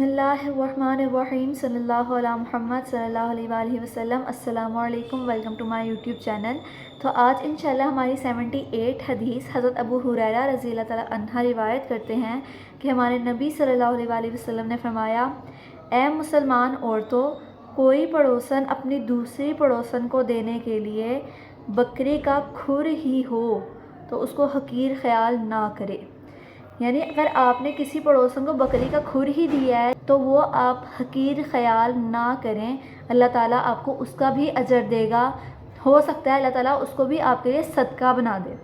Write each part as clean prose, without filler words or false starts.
بسم اللہ الرحمن الرحیم صلی اللہ علیہ محمد صلی اللہ علیہ وآلہ وسلم۔ السلام علیکم، welcome to my YouTube channel. تو آج انشاءاللہ ہماری 78 حدیث حضرت ابو ہریرہ رضی اللہ تعالیٰ عنہ روایت کرتے ہیں کہ ہمارے نبی صلی اللہ علیہ وآلہ وسلم نے فرمایا، اے مسلمان عورتوں، کوئی پڑوسن اپنی دوسری پڑوسن کو دینے کے لیے بکری کا کھر ہی ہو تو اس کو حقیر خیال نہ کرے۔ یعنی اگر آپ نے کسی پڑوسن کو بکری کا کھر ہی دیا ہے تو وہ آپ حقیر خیال نہ کریں، اللہ تعالیٰ آپ کو اس کا بھی اجر دے گا، ہو سکتا ہے اللہ تعالیٰ اس کو بھی آپ کے لیے صدقہ بنا دے۔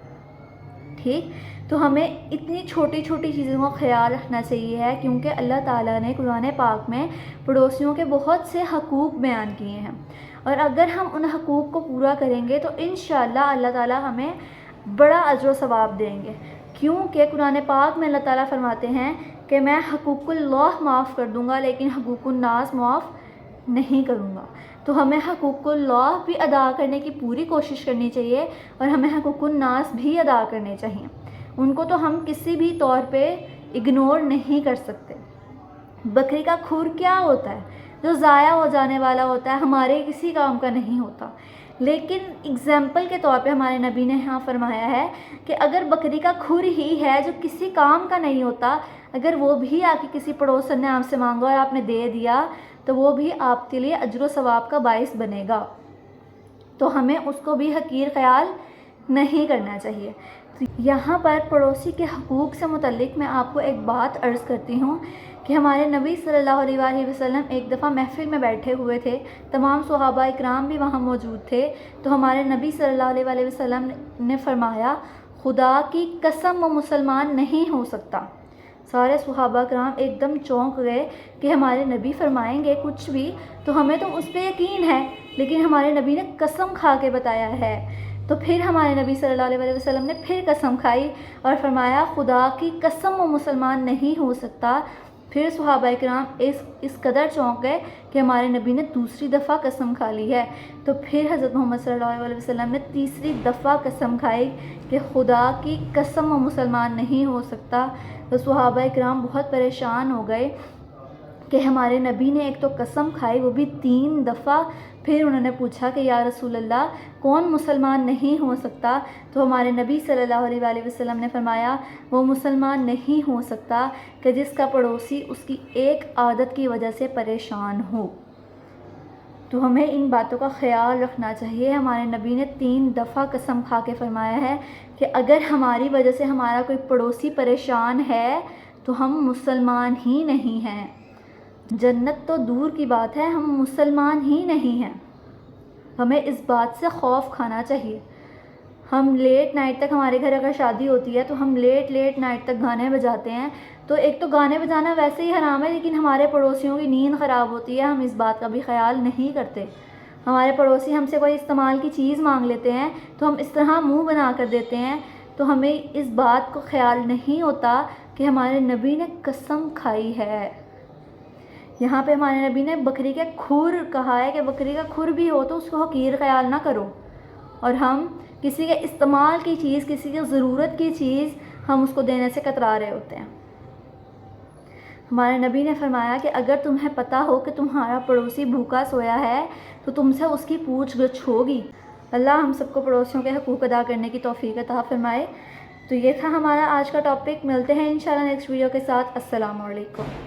ٹھیک، تو ہمیں اتنی چھوٹی چھوٹی چیزوں کا خیال رکھنا چاہیے ہے، کیونکہ اللہ تعالیٰ نے قرآن پاک میں پڑوسیوں کے بہت سے حقوق بیان کیے ہیں، اور اگر ہم ان حقوق کو پورا کریں گے تو انشاءاللہ اللہ تعالیٰ ہمیں بڑا اجر و ثواب دیں گے، کیونکہ قرآن پاک میں اللہ تعالیٰ فرماتے ہیں کہ میں حقوق اللہ معاف کر دوں گا لیکن حقوق الناس معاف نہیں کروں گا۔ تو ہمیں حقوق اللہ بھی ادا کرنے کی پوری کوشش کرنی چاہیے، اور ہمیں حقوق الناس بھی ادا کرنے چاہیے، ان کو تو ہم کسی بھی طور پہ اگنور نہیں کر سکتے۔ بکری کا کھر کیا ہوتا ہے؟ جو ضائع ہو جانے والا ہوتا ہے، ہمارے کسی کام کا نہیں ہوتا، لیکن اگزامپل کے طور پہ ہمارے نبی نے یہاں فرمایا ہے کہ اگر بکری کا کھر ہی ہے جو کسی کام کا نہیں ہوتا، اگر وہ بھی آپ کی کسی پڑوسن نے آپ سے مانگا اور آپ نے دے دیا تو وہ بھی آپ کے لیے اجر و ثواب کا باعث بنے گا، تو ہمیں اس کو بھی حقیر خیال نہیں کرنا چاہیے۔ یہاں پر پڑوسی کے حقوق سے متعلق میں آپ کو ایک بات عرض کرتی ہوں کہ ہمارے نبی صلی اللہ علیہ وآلہ وسلم ایک دفعہ محفل میں بیٹھے ہوئے تھے، تمام صحابہ اکرام بھی وہاں موجود تھے، تو ہمارے نبی صلی اللہ علیہ وآلہ وسلم نے فرمایا، خدا کی قسم وہ مسلمان نہیں ہو سکتا۔ سارے صحابہ کرام ایک دم چونک گئے کہ ہمارے نبی فرمائیں گے کچھ بھی تو ہمیں تو اس پہ یقین ہے، لیکن ہمارے نبی نے قسم کھا کے بتایا ہے۔ تو پھر ہمارے نبی صلی اللہ علیہ وسلم نے پھر قسم کھائی اور فرمایا، خدا کی قسم وہ مسلمان نہیں ہو سکتا۔ پھر صحابہ کرام اس قدر چونک گئے کہ ہمارے نبی نے دوسری دفعہ قسم کھا لی ہے۔ تو پھر حضرت محمد صلی اللہ علیہ وسلم نے تیسری دفعہ قسم کھائی کہ خدا کی قسم وہ مسلمان نہیں ہو سکتا۔ تو صحابہ کرام بہت پریشان ہو گئے کہ ہمارے نبی نے ایک تو قسم کھائی وہ بھی 3 دفعہ، پھر انہوں نے پوچھا کہ یا رسول اللہ کون مسلمان نہیں ہو سکتا؟ تو ہمارے نبی صلی اللہ علیہ وآلہ وسلم نے فرمایا، وہ مسلمان نہیں ہو سکتا کہ جس کا پڑوسی اس کی ایک عادت کی وجہ سے پریشان ہو۔ تو ہمیں ان باتوں کا خیال رکھنا چاہیے۔ ہمارے نبی نے 3 دفعہ قسم کھا کے فرمایا ہے کہ اگر ہماری وجہ سے ہمارا کوئی پڑوسی پریشان ہے تو ہم مسلمان ہی نہیں ہیں، جنت تو دور کی بات ہے، ہم مسلمان ہی نہیں ہیں۔ ہمیں اس بات سے خوف کھانا چاہیے۔ ہم لیٹ نائٹ تک، ہمارے گھر اگر شادی ہوتی ہے تو ہم لیٹ نائٹ تک گانے بجاتے ہیں، تو ایک تو گانے بجانا ویسے ہی حرام ہے، لیکن ہمارے پڑوسیوں کی نیند خراب ہوتی ہے، ہم اس بات کا بھی خیال نہیں کرتے۔ ہمارے پڑوسی ہم سے کوئی استعمال کی چیز مانگ لیتے ہیں تو ہم اس طرح منہ بنا کر دیتے ہیں، تو ہمیں اس بات کو خیال نہیں ہوتا کہ ہمارے نبی نے قسم کھائی ہے۔ یہاں پہ ہمارے نبی نے بکری کے کھر کہا ہے کہ بکری کا کھر بھی ہو تو اس کو حقیر خیال نہ کرو، اور ہم کسی کے استعمال کی چیز، کسی کی ضرورت کی چیز ہم اس کو دینے سے کترا رہے ہوتے ہیں۔ ہمارے نبی نے فرمایا کہ اگر تمہیں پتہ ہو کہ تمہارا پڑوسی بھوکا سویا ہے تو تم سے اس کی پوچھ گچھ ہوگی۔ اللہ ہم سب کو پڑوسیوں کے حقوق ادا کرنے کی توفیق عطا فرمائے۔ تو یہ تھا ہمارا آج کا ٹاپک، ملتے ہیں انشاءاللہ نیکسٹ ویڈیو کے ساتھ۔ السلام علیکم۔